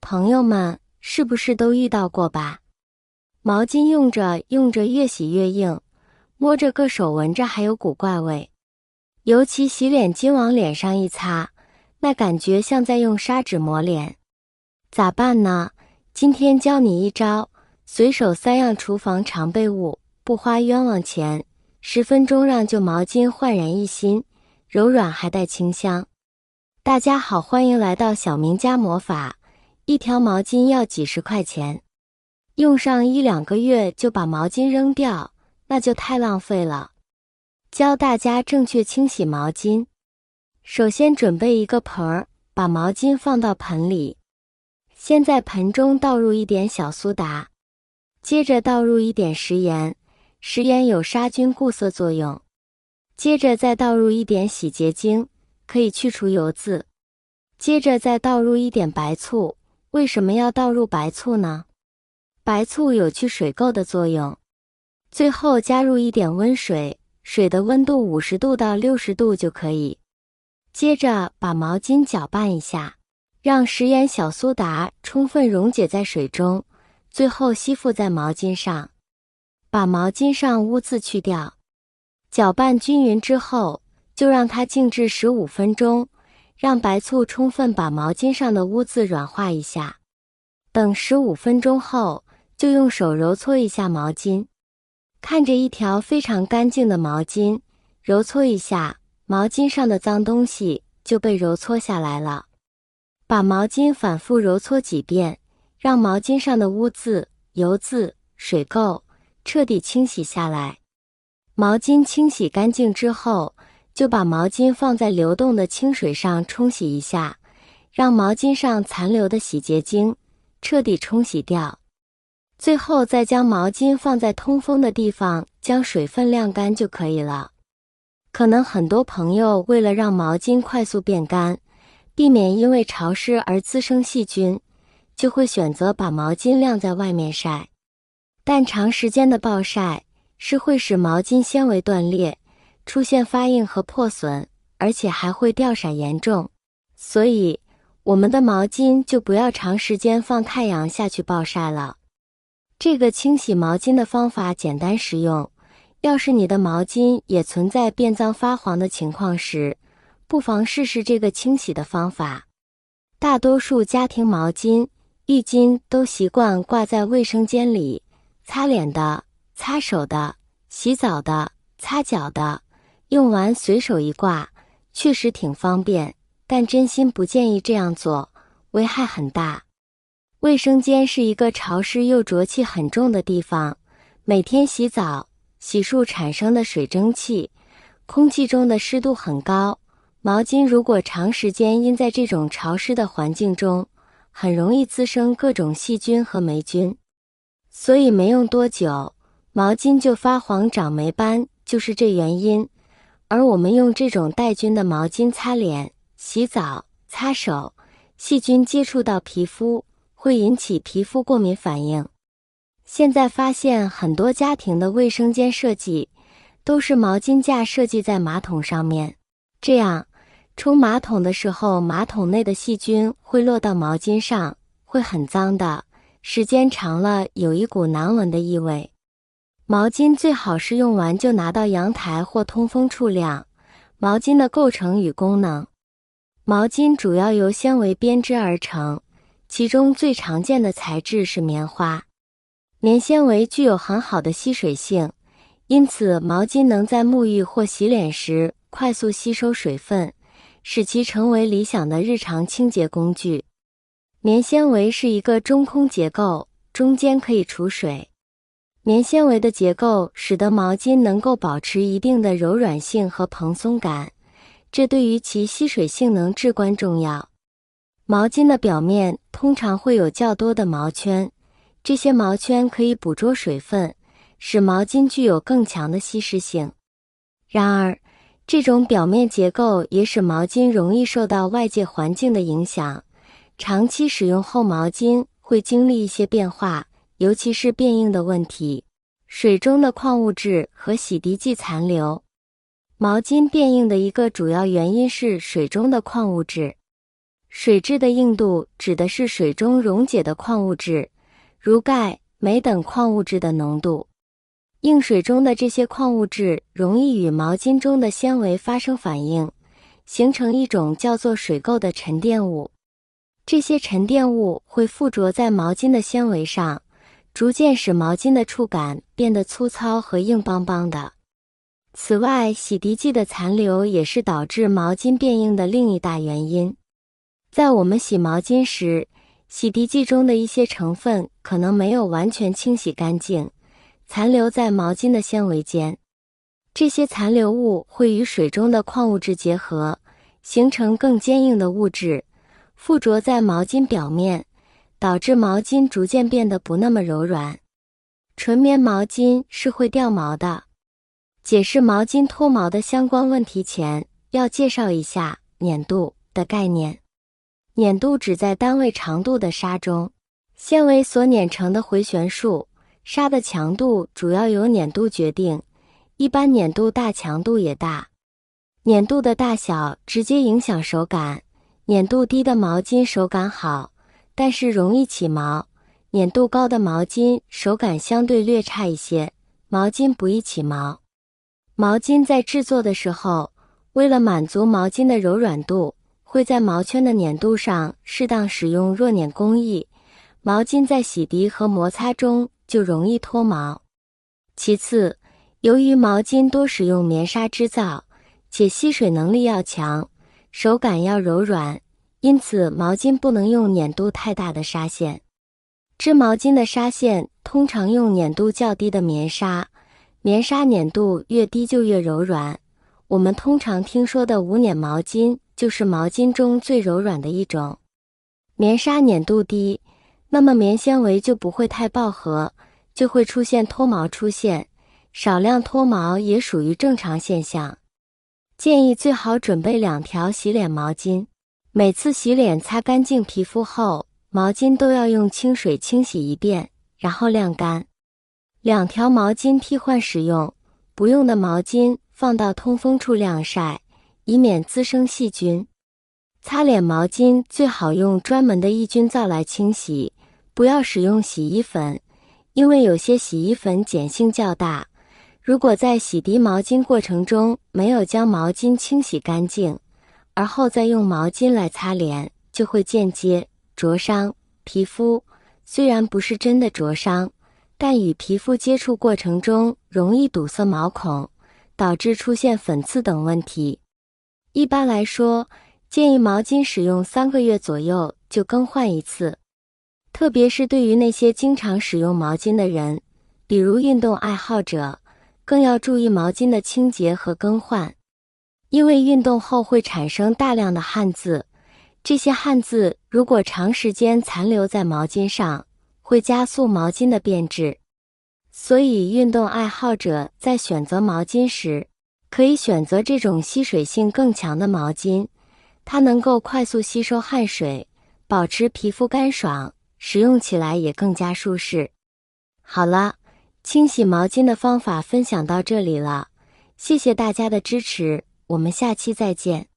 朋友们，是不是都遇到过吧？毛巾用着用着越洗越硬，摸着个手闻着还有股怪味。尤其洗脸巾往脸上一擦，那感觉像在用砂纸磨脸。咋办呢？今天教你一招，随手3样厨房常备物，不花冤枉钱，10分钟让旧毛巾焕然一新，柔软还带清香。大家好，欢迎来到小明家魔法。一条毛巾要几十块钱，用上1-2个月就把毛巾扔掉，那就太浪费了。教大家正确清洗毛巾。首先准备一个盆儿，把毛巾放到盆里，先在盆中倒入一点小苏打，接着倒入一点食盐，食盐有杀菌固色作用。接着再倒入一点洗洁精，可以去除油渍。接着再倒入一点白醋。为什么要倒入白醋呢？白醋有去水垢的作用。最后加入一点温水，水的温度50度到60度就可以。接着把毛巾搅拌一下，让食盐小苏打充分溶解在水中，最后吸附在毛巾上，把毛巾上污渍去掉。搅拌均匀之后，就让它静置15分钟。让白醋充分把毛巾上的污渍软化一下。等15分钟后，就用手揉搓一下毛巾。看着一条非常干净的毛巾，揉搓一下，毛巾上的脏东西就被揉搓下来了。把毛巾反复揉搓几遍，让毛巾上的污渍、油渍、水垢彻底清洗下来。毛巾清洗干净之后，就把毛巾放在流动的清水上冲洗一下，让毛巾上残留的洗洁精彻底冲洗掉。最后再将毛巾放在通风的地方，将水分晾干就可以了。可能很多朋友为了让毛巾快速变干，避免因为潮湿而滋生细菌，就会选择把毛巾晾在外面晒。但长时间的暴晒是会使毛巾纤维断裂，出现发硬和破损，而且还会掉色严重。所以我们的毛巾就不要长时间放太阳下去暴晒了。这个清洗毛巾的方法简单实用，要是你的毛巾也存在变脏发黄的情况时，不妨试试这个清洗的方法。大多数家庭毛巾、浴巾都习惯挂在卫生间里，擦脸的、擦手的、洗澡的、擦脚的，用完随手一挂，确实挺方便，但真心不建议这样做，危害很大。卫生间是一个潮湿又浊气很重的地方，每天洗澡、洗漱产生的水蒸气，空气中的湿度很高，毛巾如果长时间阴在这种潮湿的环境中，很容易滋生各种细菌和霉菌。所以没用多久，毛巾就发黄长霉斑，就是这原因。而我们用这种带菌的毛巾擦脸、洗澡、擦手，细菌接触到皮肤，会引起皮肤过敏反应。现在发现很多家庭的卫生间设计，都是毛巾架设计在马桶上面，这样冲马桶的时候，马桶内的细菌会落到毛巾上，会很脏的，时间长了有一股难闻的异味。毛巾最好是用完就拿到阳台或通风处晾。毛巾的构成与功能。毛巾主要由纤维编织而成，其中最常见的材质是棉花。棉纤维具有很好的吸水性，因此毛巾能在沐浴或洗脸时快速吸收水分，使其成为理想的日常清洁工具。棉纤维是一个中空结构，中间可以储水。棉纤维的结构使得毛巾能够保持一定的柔软性和蓬松感，这对于其吸水性能至关重要。毛巾的表面通常会有较多的毛圈，这些毛圈可以捕捉水分，使毛巾具有更强的吸湿性。然而，这种表面结构也使毛巾容易受到外界环境的影响，长期使用后毛巾会经历一些变化，尤其是变硬的问题，水中的矿物质和洗涤剂残留。毛巾变硬的一个主要原因是水中的矿物质。水质的硬度指的是水中溶解的矿物质，如钙、镁等矿物质的浓度。硬水中的这些矿物质容易与毛巾中的纤维发生反应，形成一种叫做水垢的沉淀物。这些沉淀物会附着在毛巾的纤维上，逐渐使毛巾的触感变得粗糙和硬邦邦的。此外，洗涤剂的残留也是导致毛巾变硬的另一大原因。在我们洗毛巾时，洗涤剂中的一些成分可能没有完全清洗干净，残留在毛巾的纤维间。这些残留物会与水中的矿物质结合，形成更坚硬的物质，附着在毛巾表面，导致毛巾逐渐变得不那么柔软。纯棉毛巾是会掉毛的。解释毛巾脱毛的相关问题前，要介绍一下粘度的概念。粘度指在单位长度的纱中，纤维所粘成的回旋数。纱的强度主要由粘度决定，一般粘度大强度也大。粘度的大小直接影响手感，粘度低的毛巾手感好，但是容易起毛；粘度高的毛巾手感相对略差一些，毛巾不易起毛。毛巾在制作的时候，为了满足毛巾的柔软度，会在毛圈的粘度上适当使用弱捻工艺，毛巾在洗涤和摩擦中就容易脱毛。其次，由于毛巾多使用棉纱织造，且吸水能力要强，手感要柔软，因此毛巾不能用粘度太大的纱线。织毛巾的纱线通常用粘度较低的棉纱，棉纱粘度越低就越柔软。我们通常听说的无捻毛巾就是毛巾中最柔软的一种。棉纱粘度低，那么棉纤维就不会太饱和，就会出现脱毛出现，少量脱毛也属于正常现象。建议最好准备2条洗脸毛巾，每次洗脸擦干净皮肤后，毛巾都要用清水清洗一遍，然后晾干。2条毛巾替换使用，不用的毛巾放到通风处晾晒，以免滋生细菌。擦脸毛巾最好用专门的抑菌皂来清洗，不要使用洗衣粉，因为有些洗衣粉碱性较大，如果在洗涤毛巾过程中没有将毛巾清洗干净，而后再用毛巾来擦脸，就会间接灼伤皮肤。虽然不是真的灼伤，但与皮肤接触过程中容易堵塞毛孔，导致出现粉刺等问题。一般来说，建议毛巾使用3个月左右就更换一次。特别是对于那些经常使用毛巾的人，比如运动爱好者，更要注意毛巾的清洁和更换。因为运动后会产生大量的汗渍，这些汗渍如果长时间残留在毛巾上，会加速毛巾的变质。所以运动爱好者在选择毛巾时，可以选择这种吸水性更强的毛巾，它能够快速吸收汗水，保持皮肤干爽，使用起来也更加舒适。好了，清洗毛巾的方法分享到这里了，谢谢大家的支持，我们下期再见。